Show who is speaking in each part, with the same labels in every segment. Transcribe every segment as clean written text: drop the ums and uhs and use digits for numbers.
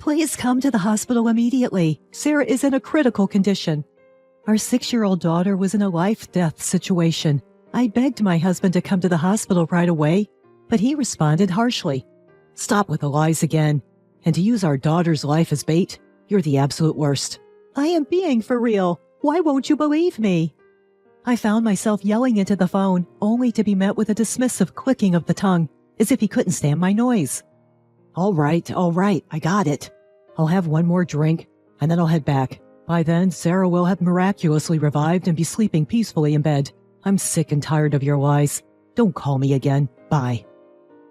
Speaker 1: Please come to the hospital immediately. Sarah is in a critical condition. Our 6-year-old daughter was in a life-death situation. I begged my husband to come to the hospital right away, but he responded harshly. Stop with the lies again. And to use our daughter's life as bait, you're the absolute worst. I am being for real. Why won't you believe me? I found myself yelling into the phone, only to be met with a dismissive clicking of the tongue, as if he couldn't stand my noise. All right, I got it. I'll have one more drink, and then I'll head back. By then, Sarah will have miraculously revived and be sleeping peacefully in bed. I'm sick and tired of your lies. Don't call me again. Bye.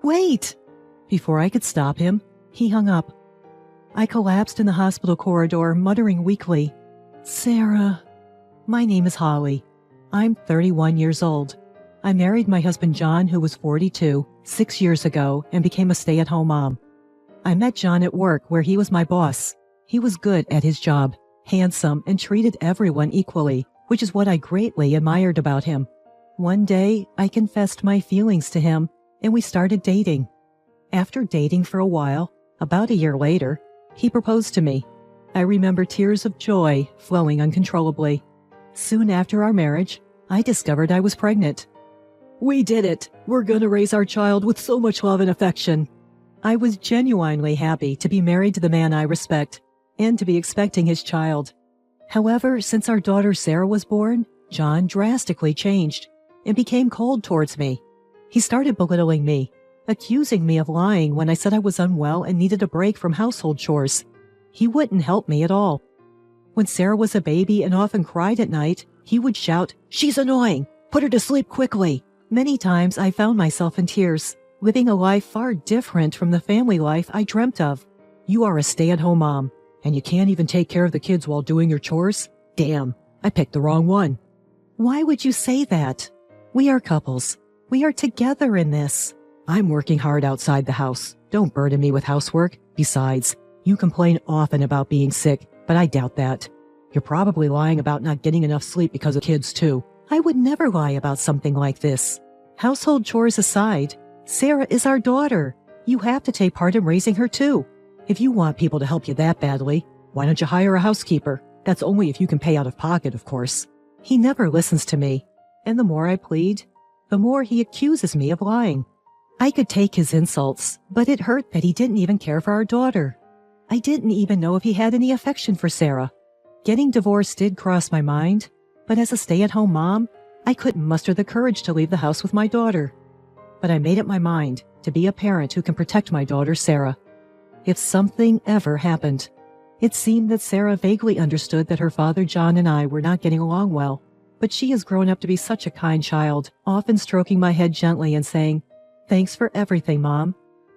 Speaker 1: Wait! Before I could stop him, he hung up. I collapsed in the hospital corridor, muttering weakly, Sarah. My name is Holly. I'm 31 years old. I married my husband John, who was 42, 6 years ago, and became a stay-at-home mom. I met John at work, where he was my boss. He was good at his job, handsome, and treated everyone equally, which is what I greatly admired about him. One day, I confessed my feelings to him, and we started dating. After dating for a while, about a year later, he proposed to me. I remember tears of joy flowing uncontrollably. Soon after our marriage, I discovered I was pregnant. We did it. We're going to raise our child with so much love and affection. I was genuinely happy to be married to the man I respect and to be expecting his child. However, since our daughter Sarah was born, John drastically changed and became cold towards me. He started belittling me, accusing me of lying when I said I was unwell and needed a break from household chores. He wouldn't help me at all. When Sarah was a baby and often cried at night, he would shout, "She's annoying! Put her to sleep quickly!" Many times I found myself in tears, living a life far different from the family life I dreamt of. You are a stay-at-home mom, and you can't even take care of the kids while doing your chores? Damn, I picked the wrong one. Why would you say that? We are couples. We are together in this. I'm working hard outside the house. Don't burden me with housework. Besides, you complain often about being sick, but I doubt that. You're probably lying about not getting enough sleep because of kids, too. I would never lie about something like this. Household chores aside, Sarah is our daughter. You have to take part in raising her, too. If you want people to help you that badly, why don't you hire a housekeeper? That's only if you can pay out of pocket, of course. He never listens to me, and the more I plead, the more he accuses me of lying. I could take his insults, but it hurt that he didn't even care for our daughter. I didn't even know if he had any affection for Sarah. Getting divorced did cross my mind, but as a stay-at-home mom, I couldn't muster the courage to leave the house with my daughter. But I made up my mind to be a parent who can protect my daughter, Sarah. If something ever happened, it seemed that Sarah vaguely understood that her father John and I were not getting along well, but she has grown up to be such a kind child, often stroking my head gently and saying, "Thanks for everything, Mom."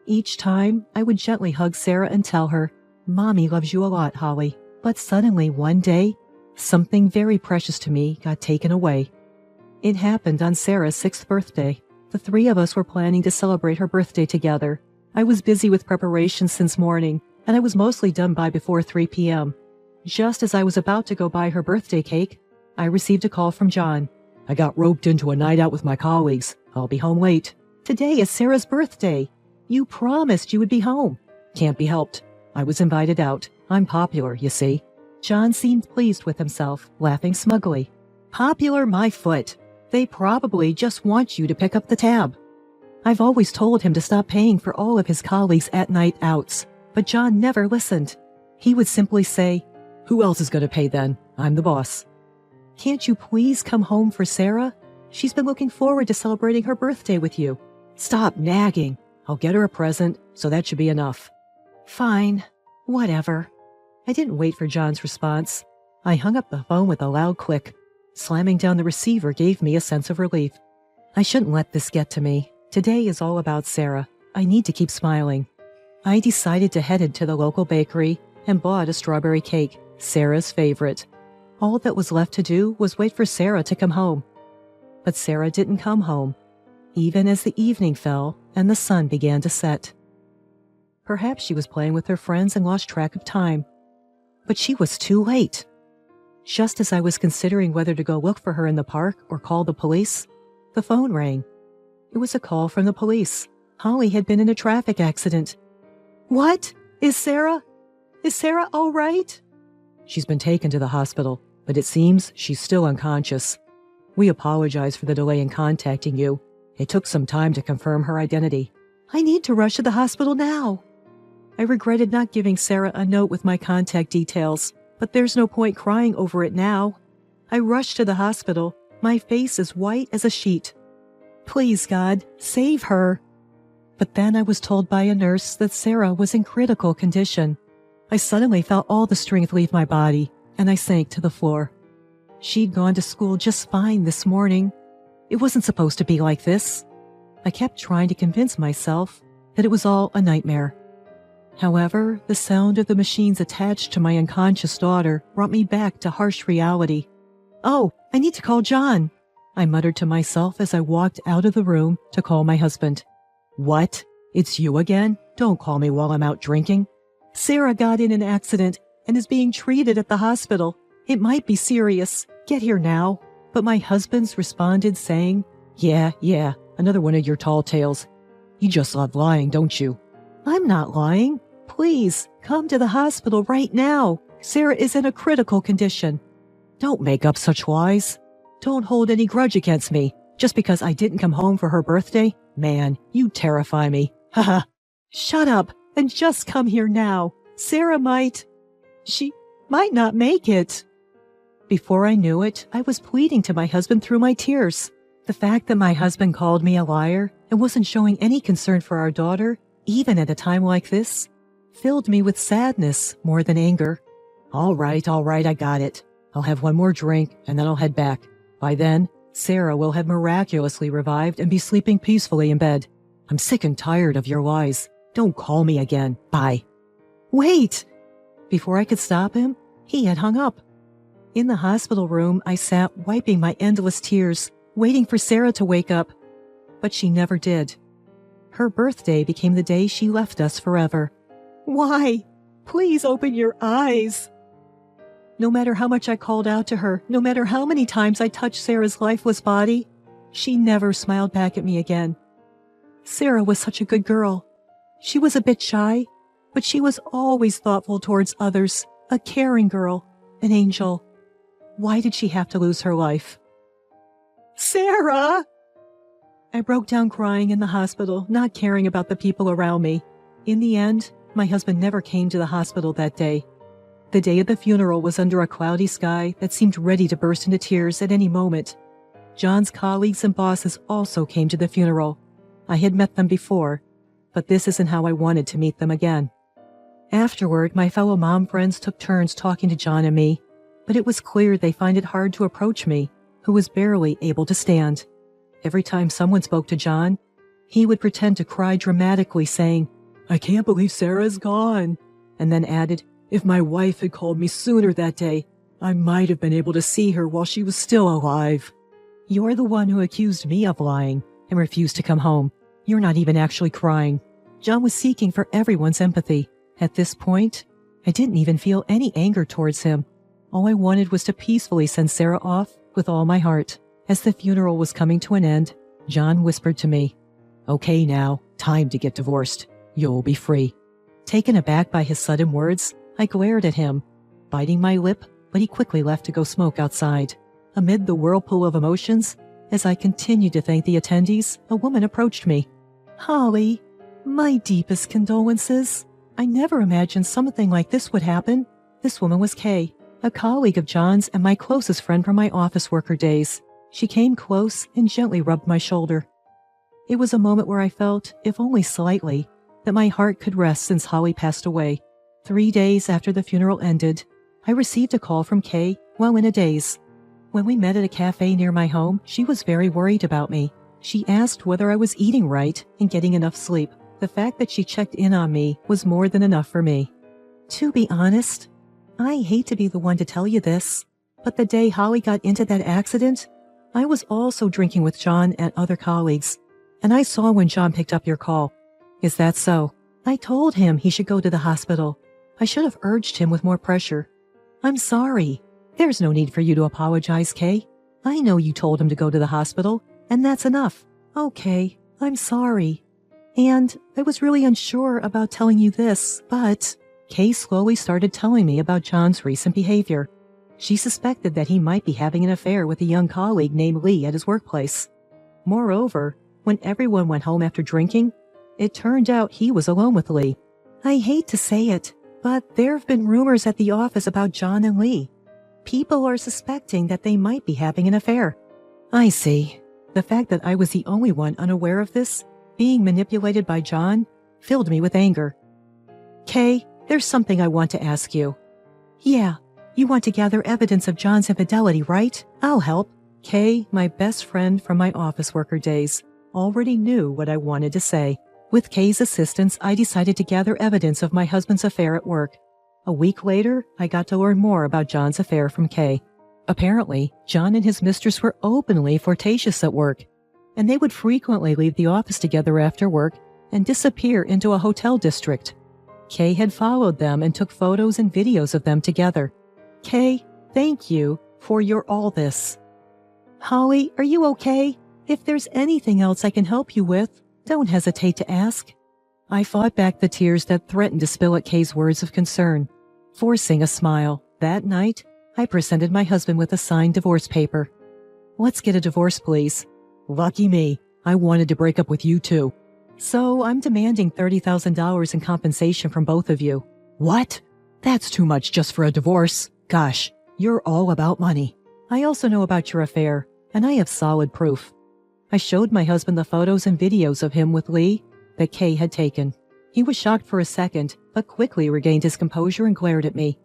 Speaker 1: Each time, I would gently hug Sarah and tell her, "Mommy loves you a lot, Holly." But suddenly, one day, something very precious to me got taken away. It happened on Sarah's 6th birthday. The three of us were planning to celebrate her birthday together. I was busy with preparations since morning, and I was mostly done by before 3 p.m. Just as I was about to go buy her birthday cake, I received a call from John. "I got roped into a night out with my colleagues. I'll be home late." "Today is Sarah's birthday. You promised you would be home." "Can't be helped. I was invited out. I'm popular, you see." John seemed pleased with himself, laughing smugly. "Popular my foot. They probably just want you to pick up the tab." I've always told him to stop paying for all of his colleagues' at-night outs, but John never listened. He would simply say, "Who else is going to pay then? I'm the boss." "Can't you please come home for Sarah? She's been looking forward to celebrating her birthday with you." "Stop nagging. I'll get her a present, so that should be enough." "Fine. Whatever." I didn't wait for John's response. I hung up the phone with a loud click. Slamming down the receiver gave me a sense of relief. I shouldn't let this get to me. Today is all about Sarah. I need to keep smiling. I decided to head into the local bakery and bought a strawberry cake, Sarah's favorite. All that was left to do was wait for Sarah to come home. But Sarah didn't come home, even as the evening fell and the sun began to set. Perhaps she was playing with her friends and lost track of time. But she was too late. Just as I was considering whether to go look for her in the park or call the police, the phone rang. It was a call from the police. Holly had been in a traffic accident. "What? Is Sarah?" Is Sarah all right? She's been taken to the hospital, but it seems she's still unconscious. We apologize for the delay in contacting you. It took some time to confirm her identity. I need to rush to the hospital now. I regretted not giving Sarah a note with my contact details, but there's no point crying over it now. I rushed to the hospital, my face as white as a sheet. Please, God, save her. But then I was told by a nurse that Sarah was in critical condition. I suddenly felt all the strength leave my body, and I sank to the floor. She'd gone to school just fine this morning. It wasn't supposed to be like this. I kept trying to convince myself that it was all a nightmare. However, the sound of the machines attached to my unconscious daughter brought me back to harsh reality. Oh, I need to call John, I muttered to myself as I walked out of the room to call my husband. What? It's you again? Don't call me while I'm out drinking. Sarah got in an accident and is being treated at the hospital. It might be serious. Get here now. But my husband's responded saying, Yeah, another one of your tall tales. You just love lying, don't you? I'm not lying. Please, come to the hospital right now. Sarah is in a critical condition. Don't make up such lies. Don't hold any grudge against me just because I didn't come home for her birthday. Man, you terrify me. Haha. Shut up and just come here now. Sarah she might not make it. Before I knew it, I was pleading to my husband through my tears. The fact that my husband called me a liar and wasn't showing any concern for our daughter, even at a time like this, filled me with sadness more than anger. All right, I got it. I'll have one more drink and then I'll head back. By then, Sarah will have miraculously revived and be sleeping peacefully in bed. I'm sick and tired of your lies. Don't call me again. Bye. Wait! Before I could stop him, he had hung up. In the hospital room, I sat wiping my endless tears, waiting for Sarah to wake up. But she never did. Her birthday became the day she left us forever. Why? Please open your eyes. No matter how much I called out to her, no matter how many times I touched Sarah's lifeless body, she never smiled back at me again. Sarah was such a good girl. She was a bit shy, but she was always thoughtful towards others, a caring girl, an angel. Why did she have to lose her life? Sarah! I broke down crying in the hospital, not caring about the people around me. In the end, my husband never came to the hospital that day. The day of the funeral was under a cloudy sky that seemed ready to burst into tears at any moment. John's colleagues and bosses also came to the funeral. I had met them before, but this isn't how I wanted to meet them again. Afterward, my fellow mom friends took turns talking to John and me, but it was clear they find it hard to approach me, who was barely able to stand. Every time someone spoke to John, he would pretend to cry dramatically, saying, I can't believe Sarah is gone, and then added, if my wife had called me sooner that day, I might have been able to see her while she was still alive. You're the one who accused me of lying and refused to come home. You're not even actually crying. John was seeking for everyone's empathy. At this point, I didn't even feel any anger towards him. All I wanted was to peacefully send Sarah off with all my heart. As the funeral was coming to an end, John whispered to me, Okay now, time to get divorced. You'll be free. Taken aback by his sudden words, I glared at him, biting my lip, but he quickly left to go smoke outside. Amid the whirlpool of emotions, as I continued to thank the attendees, a woman approached me. Holly, my deepest condolences. I never imagined something like this would happen. This woman was Kay, a colleague of John's and my closest friend from my office worker days. She came close and gently rubbed my shoulder. It was a moment where I felt, if only slightly, that my heart could rest since Holly passed away. 3 days after the funeral ended, I received a call from Kay while in a daze. When we met at a cafe near my home, she was very worried about me. She asked whether I was eating right and getting enough sleep. The fact that she checked in on me was more than enough for me. To be honest, I hate to be the one to tell you this, but the day Holly got into that accident, I was also drinking with John and other colleagues, and I saw when John picked up your call. Is that so? I told him he should go to the hospital. I should have urged him with more pressure. I'm sorry. There's no need for you to apologize, Kay. I know you told him to go to the hospital, and that's enough. Okay, I'm sorry. And I was really unsure about telling you this, but Kay slowly started telling me about John's recent behavior. She suspected that he might be having an affair with a young colleague named Lee at his workplace. Moreover, when everyone went home after drinking, it turned out he was alone with Lee. I hate to say it, but there have been rumors at the office about John and Lee. People are suspecting that they might be having an affair. I see. The fact that I was the only one unaware of this, being manipulated by John, filled me with anger. Kay, there's something I want to ask you. Yeah, you want to gather evidence of John's infidelity, right? I'll help. Kay, my best friend from my office worker days, already knew what I wanted to say. With Kay's assistance, I decided to gather evidence of my husband's affair at work. A week later, I got to learn more about John's affair from Kay. Apparently, John and his mistress were openly flirtatious at work, and they would frequently leave the office together after work and disappear into a hotel district. Kay had followed them and took photos and videos of them together. Kay, thank you for your all this. Holly, are you okay? If there's anything else I can help you with, don't hesitate to ask. I fought back the tears that threatened to spill at Kay's words of concern. Forcing a smile, that night, I presented my husband with a signed divorce paper. Let's get a divorce, please. Lucky me. I wanted to break up with you too. So I'm demanding $30,000 in compensation from both of you. What? That's too much just for a divorce. Gosh, you're all about money. I also know about your affair, and I have solid proof. I showed my husband the photos and videos of him with Lee that Kay had taken. He was shocked for a second, but quickly regained his composure and glared at me.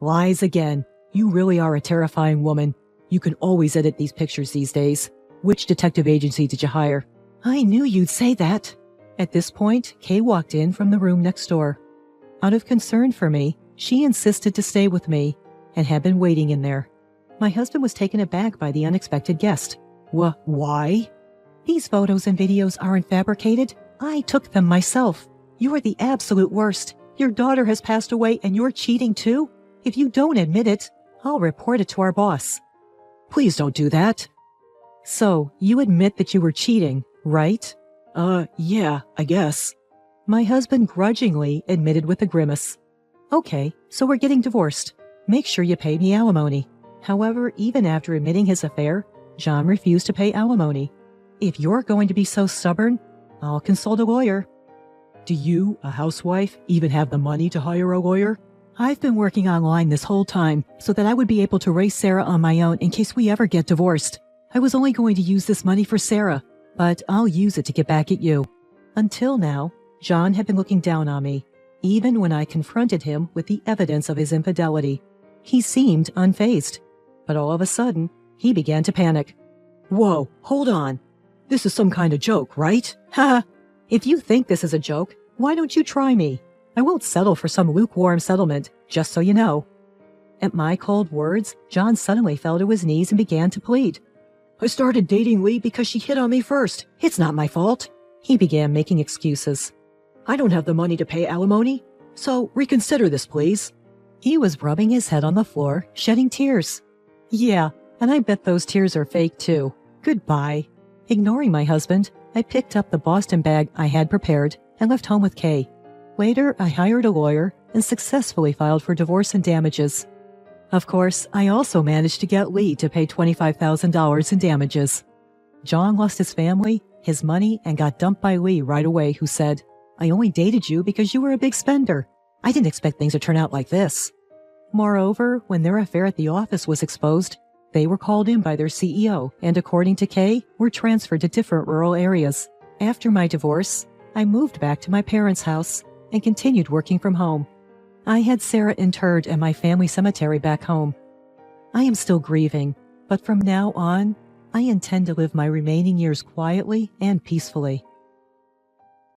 Speaker 1: Lies again. You really are a terrifying woman. You can always edit these pictures these days. Which detective agency did you hire? I knew you'd say that. At this point, Kay walked in from the room next door. Out of concern for me, she insisted to stay with me and had been waiting in there. My husband was taken aback by the unexpected guest. Why? These photos and videos aren't fabricated. I took them myself. You are the absolute worst. Your daughter has passed away and you're cheating too? If you don't admit it, I'll report it to our boss. Please don't do that. So, you admit that you were cheating, right? Yeah, I guess. My husband grudgingly admitted with a grimace. Okay, so we're getting divorced. Make sure you pay me alimony. However, even after admitting his affair, John refused to pay alimony. If you're going to be so stubborn, I'll consult a lawyer. Do you, a housewife, even have the money to hire a lawyer? I've been working online this whole time so that I would be able to raise Sarah on my own in case we ever get divorced. I was only going to use this money for Sarah, but I'll use it to get back at you. Until now, John had been looking down on me, even when I confronted him with the evidence of his infidelity. He seemed unfazed, but all of a sudden, he began to panic. Whoa, hold on. This is some kind of joke, right? Ha! If you think this is a joke, why don't you try me? I won't settle for some lukewarm settlement, just so you know. At my cold words, John suddenly fell to his knees and began to plead. I started dating Lee because she hit on me first. It's not my fault. He began making excuses. I don't have the money to pay alimony, so reconsider this, please. He was rubbing his head on the floor, shedding tears. Yeah, and I bet those tears are fake too. Goodbye. Ignoring my husband, I picked up the Boston bag I had prepared and left home with Kay. Later, I hired a lawyer and successfully filed for divorce and damages. Of course, I also managed to get Lee to pay $25,000 in damages. John lost his family, his money, and got dumped by Lee right away, who said, I only dated you because you were a big spender. I didn't expect things to turn out like this. Moreover, when their affair at the office was exposed, they were called in by their CEO and, according to Kay, were transferred to different rural areas. After my divorce, I moved back to my parents' house and continued working from home. I had Sarah interred at my family cemetery back home. I am still grieving, but from now on, I intend to live my remaining years quietly and peacefully.